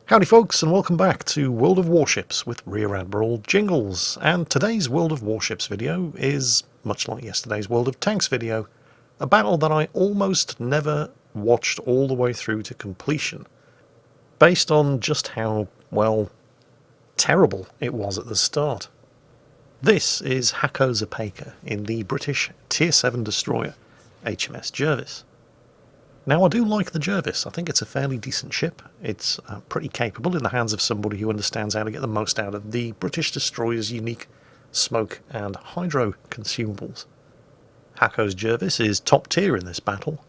Howdy folks, and welcome back to World of Warships with Rear Admiral Jingles. And today's World of Warships video is, much like yesterday's World of Tanks video, a battle that I almost never watched all the way through to completion, based on just how, well, terrible it was at the start. This is Hako's Apeka in the British Tier 7 destroyer, HMS Jervis. Now, I do like the Jervis. I think it's a fairly decent ship. It's pretty capable in the hands of somebody who understands how to get the most out of the British destroyer's unique smoke and hydro consumables. Hako's Jervis is top tier in this battle,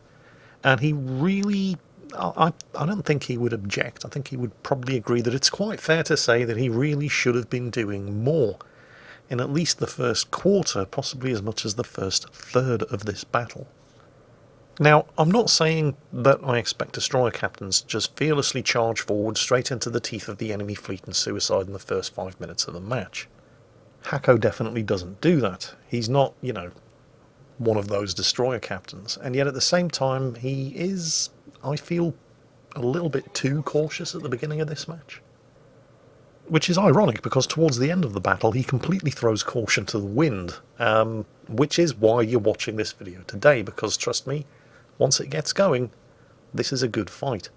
and he really... I don't think he would object. I think he would probably agree that it's quite fair to say that he really should have been doing more in at least the first quarter, possibly as much as the first third of this battle. Now, I'm not saying that I expect destroyer captains to just fearlessly charge forward straight into the teeth of the enemy fleet and suicide in the first 5 minutes of the match. Hako definitely doesn't do that. He's not, one of those destroyer captains, and yet at the same time he is, I feel, a little bit too cautious at the beginning of this match. Which is ironic, because towards the end of the battle he completely throws caution to the wind, which is why you're watching this video today, because trust me, once it gets going, this is a good fight.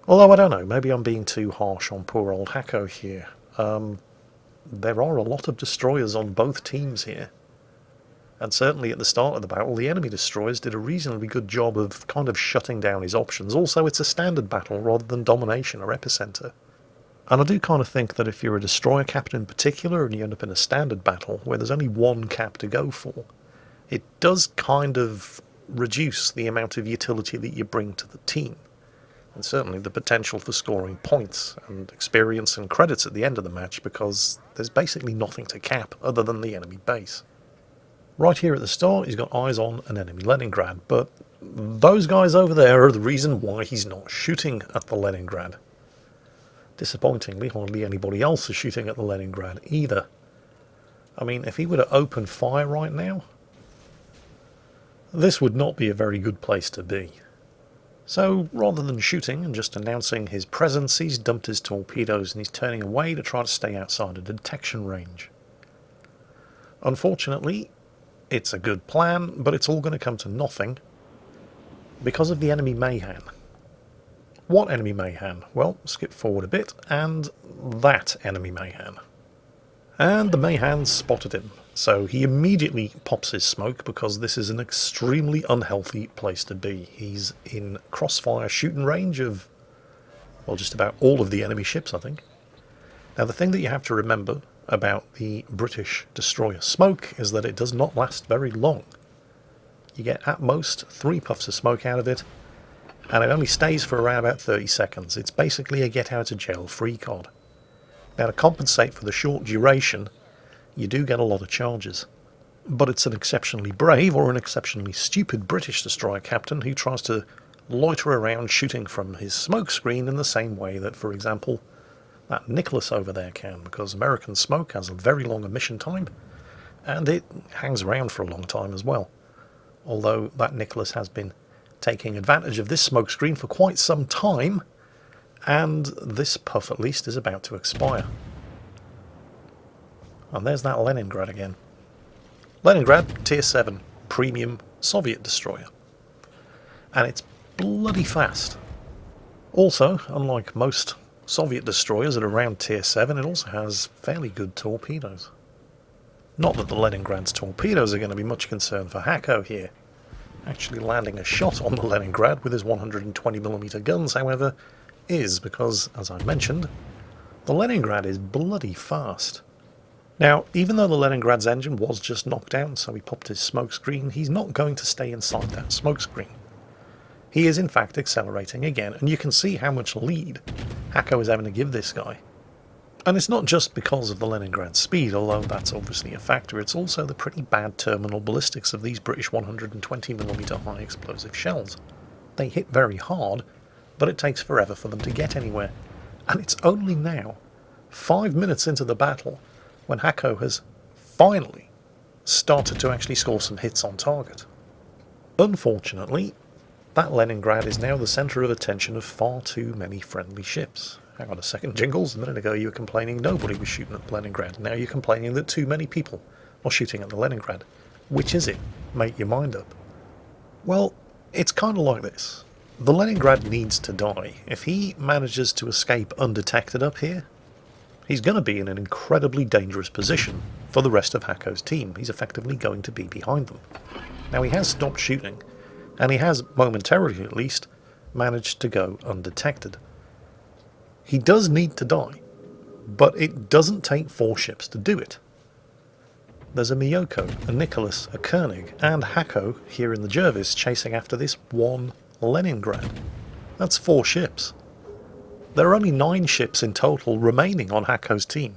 Although I don't know, maybe I'm being too harsh on poor old Hako here. There are a lot of destroyers on both teams here. And certainly at the start of the battle, the enemy destroyers did a reasonably good job of kind of shutting down his options. Also, it's a standard battle rather than domination or epicenter. And I do kind of think that if you're a destroyer captain in particular and you end up in a standard battle where there's only one cap to go for, it does kind of reduce the amount of utility that you bring to the team, and certainly the potential for scoring points and experience and credits at the end of the match, because there's basically nothing to cap other than the enemy base. Right here at the start he's got eyes on an enemy Leningrad, but those guys over there are the reason why he's not shooting at the Leningrad. Disappointingly, hardly anybody else is shooting at the Leningrad either. I mean, if he were to open fire right now, this would not be a very good place to be. So, rather than shooting and just announcing his presence, he's dumped his torpedoes and he's turning away to try to stay outside of detection range. Unfortunately, it's a good plan, but it's all going to come to nothing because of the enemy Mayhan. What enemy Mayhan? Well, skip forward a bit, and that enemy Mayhan. And the Mayhan spotted him, so he immediately pops his smoke, because this is an extremely unhealthy place to be. He's in crossfire shooting range of, well, just about all of the enemy ships, I think. Now, the thing that you have to remember about the British destroyer smoke is that it does not last very long. You get at most 3 puffs of smoke out of it, and it only stays for around about 30 seconds. It's basically a get-out-of-jail-free card. Now, to compensate for the short duration, you do get a lot of charges. But it's an exceptionally brave or an exceptionally stupid British destroyer captain who tries to loiter around shooting from his smoke screen in the same way that, for example, that Nicholas over there can, because American smoke has a very long emission time, and it hangs around for a long time as well. Although that Nicholas has been taking advantage of this smoke screen for quite some time, and this puff at least is about to expire. And there's that Leningrad again. Leningrad, Tier 7, premium Soviet destroyer. And it's bloody fast. Also, unlike most Soviet destroyers at around Tier 7, it also has fairly good torpedoes. Not that the Leningrad's torpedoes are going to be much concern for Hako here. Actually landing a shot on the Leningrad with his 120mm guns, however, is because, as I mentioned, the Leningrad is bloody fast. Now, even though the Leningrad's engine was just knocked out, so he popped his smoke screen, he's not going to stay inside that smoke screen. He is in fact accelerating again, and you can see how much lead Hako is having to give this guy. And it's not just because of the Leningrad's speed, although that's obviously a factor, it's also the pretty bad terminal ballistics of these British 120mm high explosive shells. They hit very hard, but it takes forever for them to get anywhere. And it's only now, 5 minutes into the battle, when Hako has finally started to actually score some hits on target. Unfortunately, that Leningrad is now the centre of attention of far too many friendly ships, Hang on a second, Jingles. A minute ago you were complaining nobody was shooting at Leningrad. Now you're complaining that too many people are shooting at the Leningrad. Which is it? Make your mind up. Well, it's kind of like this. The Leningrad needs to die. If he manages to escape undetected up here, he's going to be in an incredibly dangerous position for the rest of Hako's team. He's effectively going to be behind them. Now he has stopped shooting, and he has, momentarily at least, managed to go undetected. He does need to die, but it doesn't take 4 ships to do it. There's a Miyoko, a Nicholas, a Koenig, and Hako here in the Jervis chasing after this one Leningrad. That's 4 ships. There are only 9 ships in total remaining on Hako's team.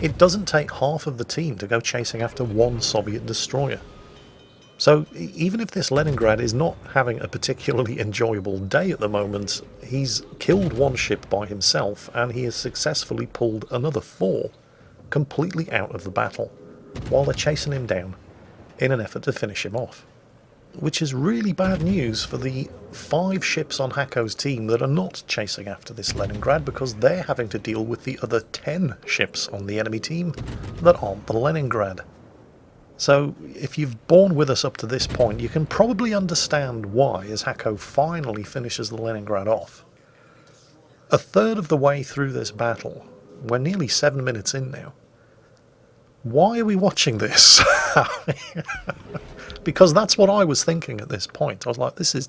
It doesn't take half of the team to go chasing after one Soviet destroyer. So even if this Leningrad is not having a particularly enjoyable day at the moment, he's killed 1 ship by himself and he has successfully pulled another 4 completely out of the battle while they're chasing him down in an effort to finish him off. Which is really bad news for the 5 ships on Hako's team that are not chasing after this Leningrad, because they're having to deal with the other 10 ships on the enemy team that aren't the Leningrad. So if you've borne with us up to this point, you can probably understand why, as Hako finally finishes the Leningrad off. A third of the way through this battle, we're nearly 7 minutes in now. Why are we watching this? Because that's what I was thinking at this point. I was like, this is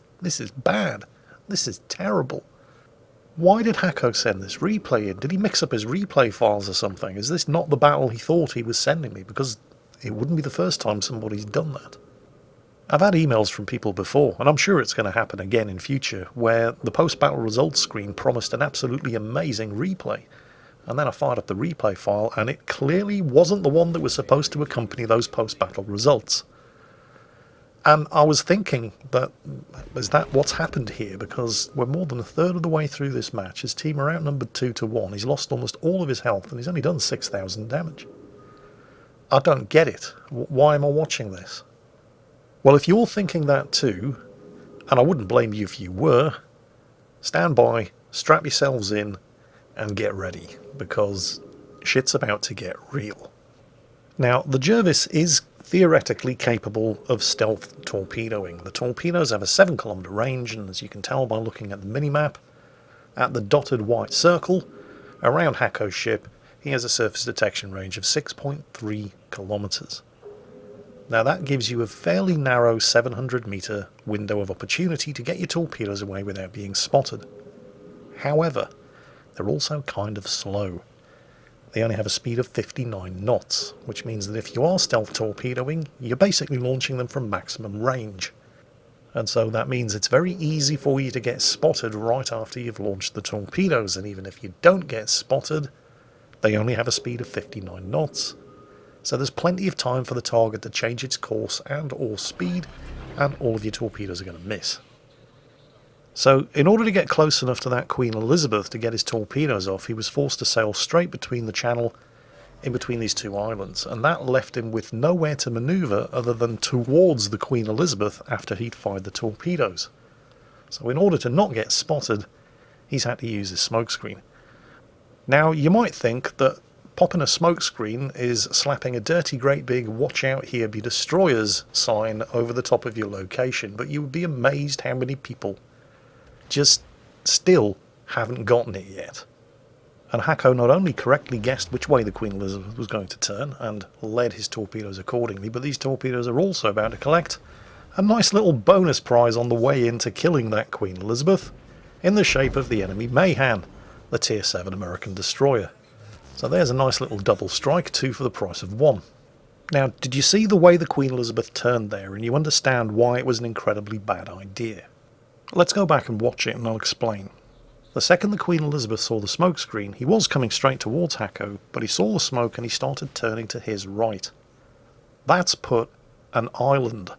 bad. This is terrible. Why did Hako send this replay in? Did he mix up his replay files or something? Is this not the battle he thought he was sending me? Because it wouldn't be the first time somebody's done that. I've had emails from people before, and I'm sure it's going to happen again in future, where the post-battle results screen promised an absolutely amazing replay. And then I fired up the replay file, and it clearly wasn't the one that was supposed to accompany those post-battle results. And I was thinking that, is that what's happened here? Because we're more than a third of the way through this match. His team are outnumbered 2-1. He's lost almost all of his health, and he's only done 6,000 damage. I don't get it. Why am I watching this? Well, if you're thinking that too, and I wouldn't blame you if you were, stand by, strap yourselves in, and get ready, because shit's about to get real. Now, the Jervis is theoretically capable of stealth torpedoing. The torpedoes have a 7-kilometer range, and as you can tell by looking at the minimap, at the dotted white circle around Hako's ship, he has a surface detection range of 6.3 kilometers. Now that gives you a fairly narrow 700-meter window of opportunity to get your torpedoes away without being spotted. However, they're also kind of slow. They only have a speed of 59 knots, which means that if you are stealth torpedoing, you're basically launching them from maximum range. And so that means it's very easy for you to get spotted right after you've launched the torpedoes, and even if you don't get spotted, they only have a speed of 59 knots. So there's plenty of time for the target to change its course and or speed, and all of your torpedoes are going to miss. So in order to get close enough to that Queen Elizabeth to get his torpedoes off, he was forced to sail straight between the channel in between these 2 islands, and that left him with nowhere to manoeuvre other than towards the Queen Elizabeth after he'd fired the torpedoes. So in order to not get spotted, he's had to use his smokescreen. Now you might think that popping a smokescreen is slapping a dirty great big "watch out here be destroyers" sign over the top of your location, but you would be amazed how many people just still haven't gotten it yet. And Hako not only correctly guessed which way the Queen Elizabeth was going to turn and led his torpedoes accordingly, but these torpedoes are also about to collect a nice little bonus prize on the way into killing that Queen Elizabeth in the shape of the enemy Mayhan, the Tier 7 American destroyer. So there's a nice little double strike, 2 for the price of 1. Now, did you see the way the Queen Elizabeth turned there, and you understand why it was an incredibly bad idea? Let's go back and watch it and I'll explain. The second the Queen Elizabeth saw the smokescreen, he was coming straight towards Hako, but he saw the smoke and he started turning to his right. That's put an island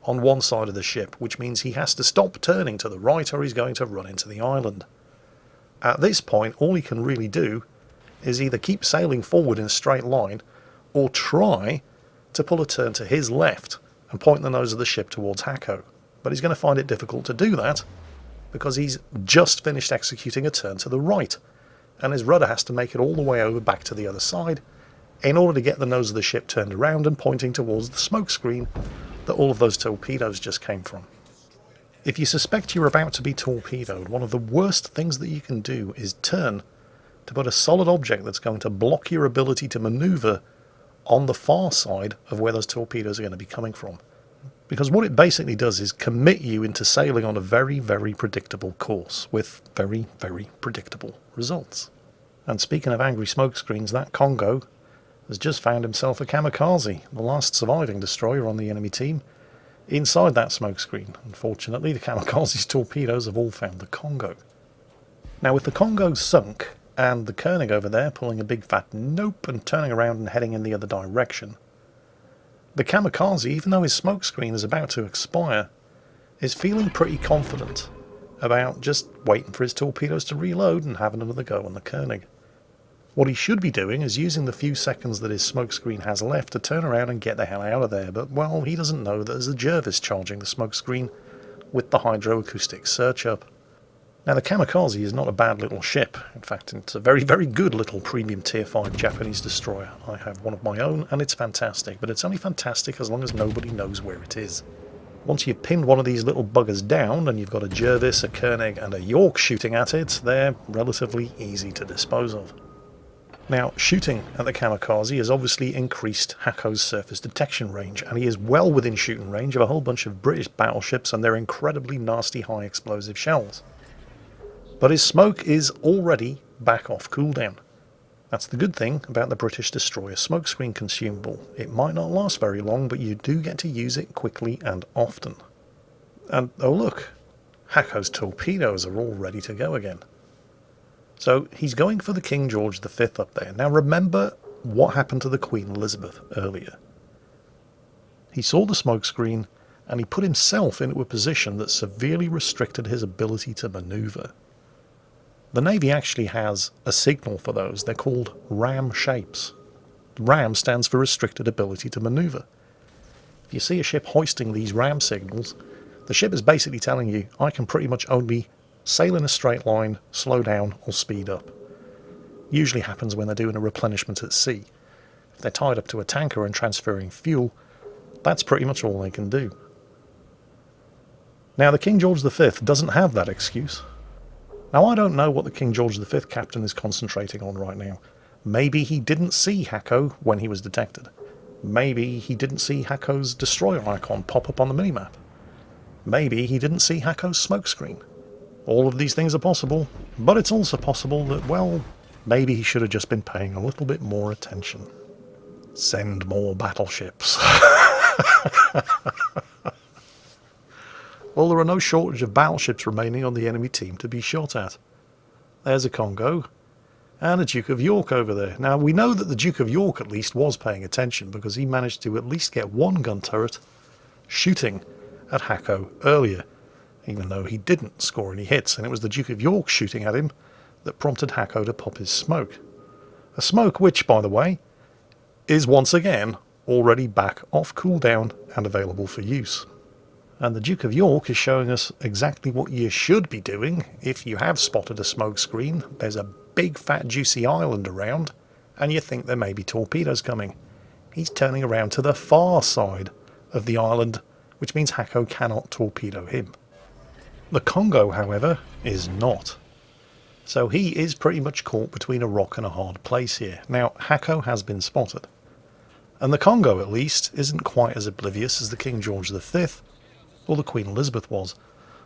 on one side of the ship, which means he has to stop turning to the right or he's going to run into the island. At this point, all he can really do is either keep sailing forward in a straight line or try to pull a turn to his left and point the nose of the ship towards Hako. But he's going to find it difficult to do that because he's just finished executing a turn to the right. and his rudder has to make it all the way over back to the other side in order to get the nose of the ship turned around and pointing towards the smoke screen that all of those torpedoes just came from. If you suspect you're about to be torpedoed, one of the worst things that you can do is turn to put a solid object that's going to block your ability to maneuver on the far side of where those torpedoes are going to be coming from. Because what it basically does is commit you into sailing on a very, very predictable course with very, very predictable results. And speaking of angry smokescreens, that Congo has just found himself a kamikaze, the last surviving destroyer on the enemy team, inside that smokescreen. Unfortunately, the kamikaze's torpedoes have all found the Congo. Now, with the Congo sunk, and the Koenig over there pulling a big fat nope and turning around and heading in the other direction, the kamikaze, even though his smokescreen is about to expire, is feeling pretty confident about just waiting for his torpedoes to reload and having another go on the Koenig. What he should be doing is using the few seconds that his smokescreen has left to turn around and get the hell out of there, but, well, he doesn't know that there's a Jervis charging the smokescreen with the hydroacoustic search-up. Now, the Kamikaze is not a bad little ship. In fact, it's a very, very good little premium Tier 5 Japanese destroyer. I have one of my own, and it's fantastic, but it's only fantastic as long as nobody knows where it is. Once you've pinned one of these little buggers down, and you've got a Jervis, a Koenig, and a York shooting at it, they're relatively easy to dispose of. Now, shooting at the Kamikaze has obviously increased Hako's surface detection range, and he is well within shooting range of a whole bunch of British battleships and their incredibly nasty high explosive shells. But his smoke is already back off cooldown. That's the good thing about the British destroyer smokescreen consumable. It might not last very long, but you do get to use it quickly and often. And, oh look, Hako's torpedoes are all ready to go again. So he's going for the King George V up there. Now remember what happened to the Queen Elizabeth earlier. He saw the smokescreen and he put himself into a position that severely restricted his ability to maneuver. The Navy actually has a signal for those. They're called RAM shapes. RAM stands for restricted ability to maneuver. If you see a ship hoisting these RAM signals, the ship is basically telling you, I can pretty much only sail in a straight line, slow down, or speed up. Usually happens when they're doing a replenishment at sea. If they're tied up to a tanker and transferring fuel, that's pretty much all they can do. Now, the King George V doesn't have that excuse. Now, I don't know what the King George V captain is concentrating on right now. Maybe he didn't see Hako when he was detected. Maybe he didn't see Hako's destroyer icon pop up on the minimap. Maybe he didn't see Hako's smokescreen. All of these things are possible, but it's also possible that, well, maybe he should have just been paying a little bit more attention. Send more battleships. Well, there are no shortage of battleships remaining on the enemy team to be shot at. There's a Congo, and a Duke of York over there. Now, we know that the Duke of York at least was paying attention, because he managed to at least get one gun turret shooting at Hako earlier, even though he didn't score any hits, and it was the Duke of York shooting at him that prompted Hako to pop his smoke. A smoke which, by the way, is once again already back off cooldown and available for use. And the Duke of York is showing us exactly what you should be doing if you have spotted a smoke screen. There's a big fat juicy island around, and you think there may be torpedoes coming. He's turning around to the far side of the island, which means Hako cannot torpedo him. The Congo, however, is not. So he is pretty much caught between a rock and a hard place here. Now, Hako has been spotted. And the Congo, at least, isn't quite as oblivious as the King George V, or the Queen Elizabeth was.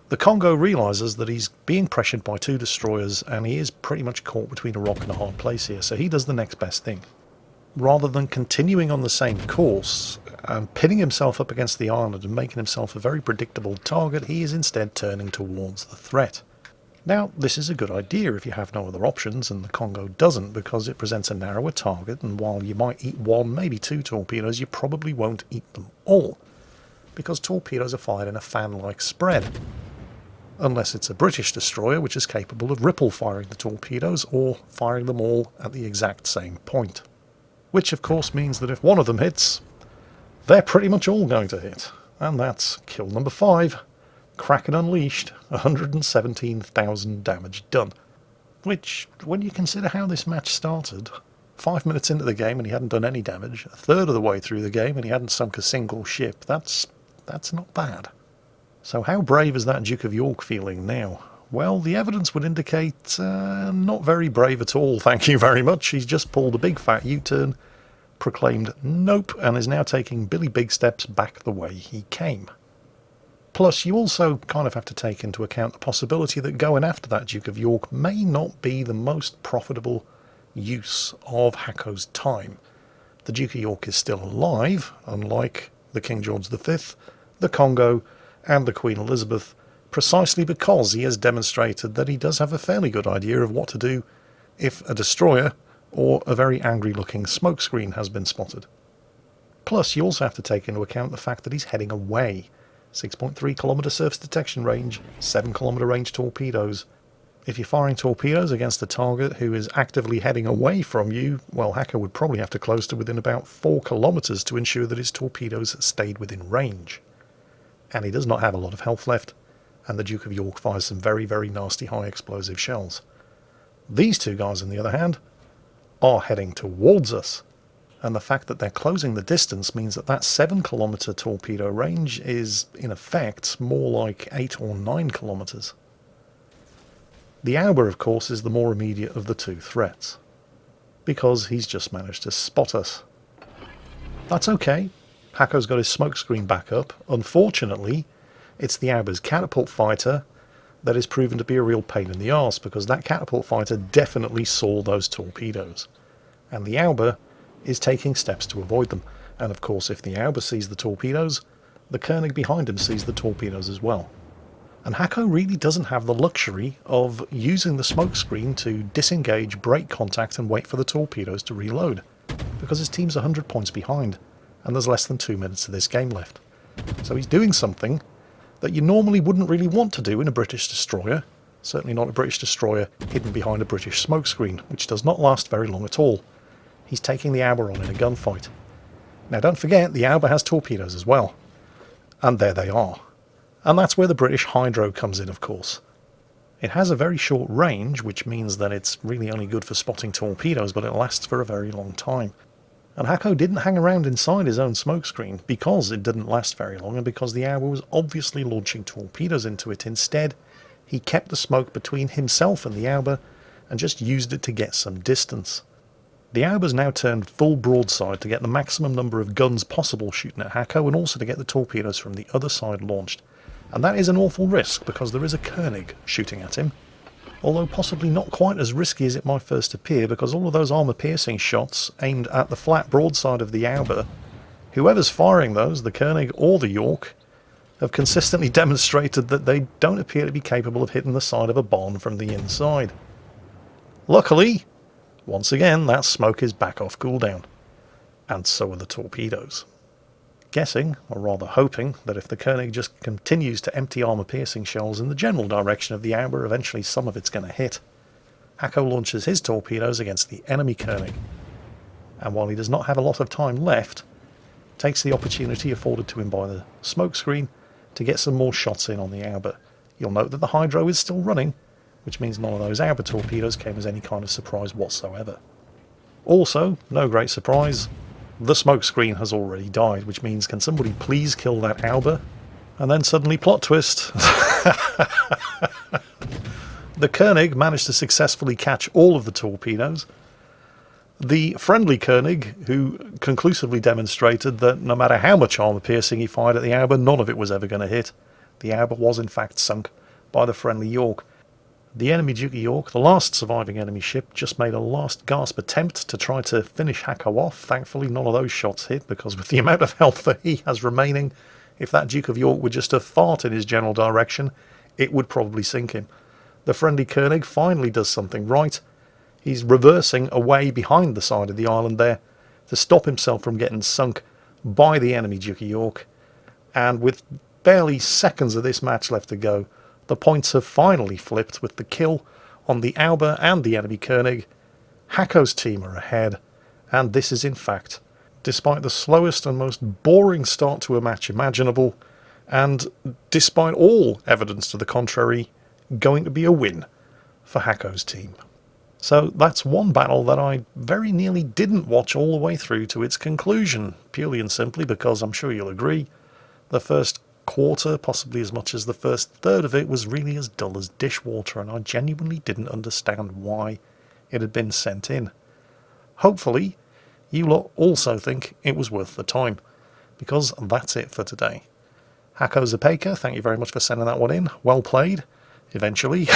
The Congo realises that he's being pressured by two destroyers, and he is pretty much caught between a rock and a hard place here, so he does the next best thing. Rather than continuing on the same course and pinning himself up against the island and making himself a very predictable target, he is instead turning towards the threat. Now, this is a good idea if you have no other options, and the Congo doesn't, because it presents a narrower target, and while you might eat one, maybe two torpedoes, you probably won't eat them all, because torpedoes are fired in a fan-like spread. Unless it's a British destroyer, which is capable of ripple firing the torpedoes, or firing them all at the exact same point. Which, of course, means that if one of them hits, they're pretty much all going to hit. And that's kill number 5. Kraken unleashed, 117,000 damage done. which, when you consider how this match started, 5 minutes into the game and he hadn't done any damage, a third of the way through the game and he hadn't sunk a single ship, that's not bad. So how brave is that Duke of York feeling now? Well, the evidence would indicate not very brave at all, thank you very much. He's just pulled a big fat U-turn, proclaimed nope, and is now taking Billy Big Steps back the way he came. Plus, you also kind of have to take into account the possibility that going after that Duke of York may not be the most profitable use of Hako's time. The Duke of York is still alive, unlike the King George V, the Congo, and the Queen Elizabeth, precisely because he has demonstrated that he does have a fairly good idea of what to do if a destroyer or a very angry-looking smokescreen has been spotted. Plus, you also have to take into account the fact that he's heading away. 6.3 kilometre surface detection range, 7 kilometre range torpedoes. If you're firing torpedoes against a target who is actively heading away from you, well, Hako would probably have to close to within about 4 kilometres to ensure that his torpedoes stayed within range. And he does not have a lot of health left, and the Duke of York fires some very, very nasty high explosive shells. These two guys, on the other hand, are heading towards us, and the fact that they're closing the distance means that 7 kilometre torpedo range is, in effect, more like 8 or 9 kilometres. The Auber, of course, is the more immediate of the two threats, because he's just managed to spot us. That's okay. Hako's got his smokescreen back up. Unfortunately, it's the Auber's catapult fighter that is proven to be a real pain in the arse, because that catapult fighter definitely saw those torpedoes. And the Auber is taking steps to avoid them. And of course, if the Auber sees the torpedoes, the Koenig behind him sees the torpedoes as well. And Hako really doesn't have the luxury of using the smokescreen to disengage, break contact and wait for the torpedoes to reload, because his team's 100 points behind, and there's less than 2 minutes of this game left. So he's doing something that you normally wouldn't really want to do in a British destroyer, certainly not a British destroyer hidden behind a British smokescreen, which does not last very long at all. He's taking the Auber on in a gunfight. Now don't forget, the Auber has torpedoes as well. And there they are. And that's where the British Hydro comes in, of course. It has a very short range, which means that it's really only good for spotting torpedoes, but it lasts for a very long time. And Hako didn't hang around inside his own smokescreen because it didn't last very long, and because the Auber was obviously launching torpedoes into it. Instead, he kept the smoke between himself and the Auber and just used it to get some distance. The Auber's now turned full broadside to get the maximum number of guns possible shooting at Hako, and also to get the torpedoes from the other side launched. And that is an awful risk, because there is a Koenig shooting at him, although possibly not quite as risky as it might first appear, because all of those armour-piercing shots aimed at the flat broadside of the Auber, whoever's firing those, the Koenig or the York, have consistently demonstrated that they don't appear to be capable of hitting the side of a barn from the inside. Luckily, once again, that smoke is back off cooldown, and so are the torpedoes. Guessing, or rather hoping, that if the Koenig just continues to empty armour-piercing shells in the general direction of the Auber, eventually some of it's going to hit. Hako launches his torpedoes against the enemy Koenig, and while he does not have a lot of time left, takes the opportunity afforded to him by the smokescreen to get some more shots in on the Auber. You'll note that the Hydro is still running, which means none of those Auber torpedoes came as any kind of surprise whatsoever. Also, no great surprise, the smokescreen has already died, which means can somebody please kill that Auber? And then suddenly, plot twist, the Koenig managed to successfully catch all of the torpedoes. The friendly Koenig, who conclusively demonstrated that no matter how much armour-piercing he fired at the Auber, none of it was ever going to hit. The Auber was in fact sunk by the friendly York. The enemy Duke of York, the last surviving enemy ship, just made a last gasp attempt to try to finish Hako off. Thankfully, none of those shots hit, because with the amount of health that he has remaining, if that Duke of York would just have fart in his general direction, it would probably sink him. The friendly Koenig finally does something right. He's reversing away behind the side of the island there to stop himself from getting sunk by the enemy Duke of York. And with barely seconds of this match left to go, the points have finally flipped with the kill on the Auber and the enemy Koenig. Hako's team are ahead, and this is in fact, despite the slowest and most boring start to a match imaginable, and despite all evidence to the contrary, going to be a win for Hako's team. So that's one battle that I very nearly didn't watch all the way through to its conclusion, purely and simply because I'm sure you'll agree, the first quarter, possibly as much as the first third of it, was really as dull as dishwater, and I genuinely didn't understand why it had been sent in. Hopefully, you lot also think it was worth the time, because that's it for today. Hako Zapeka, thank you very much for sending that one in. Well played, eventually.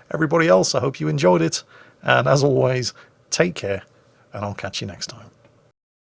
Everybody else, I hope you enjoyed it. And as always, take care, and I'll catch you next time.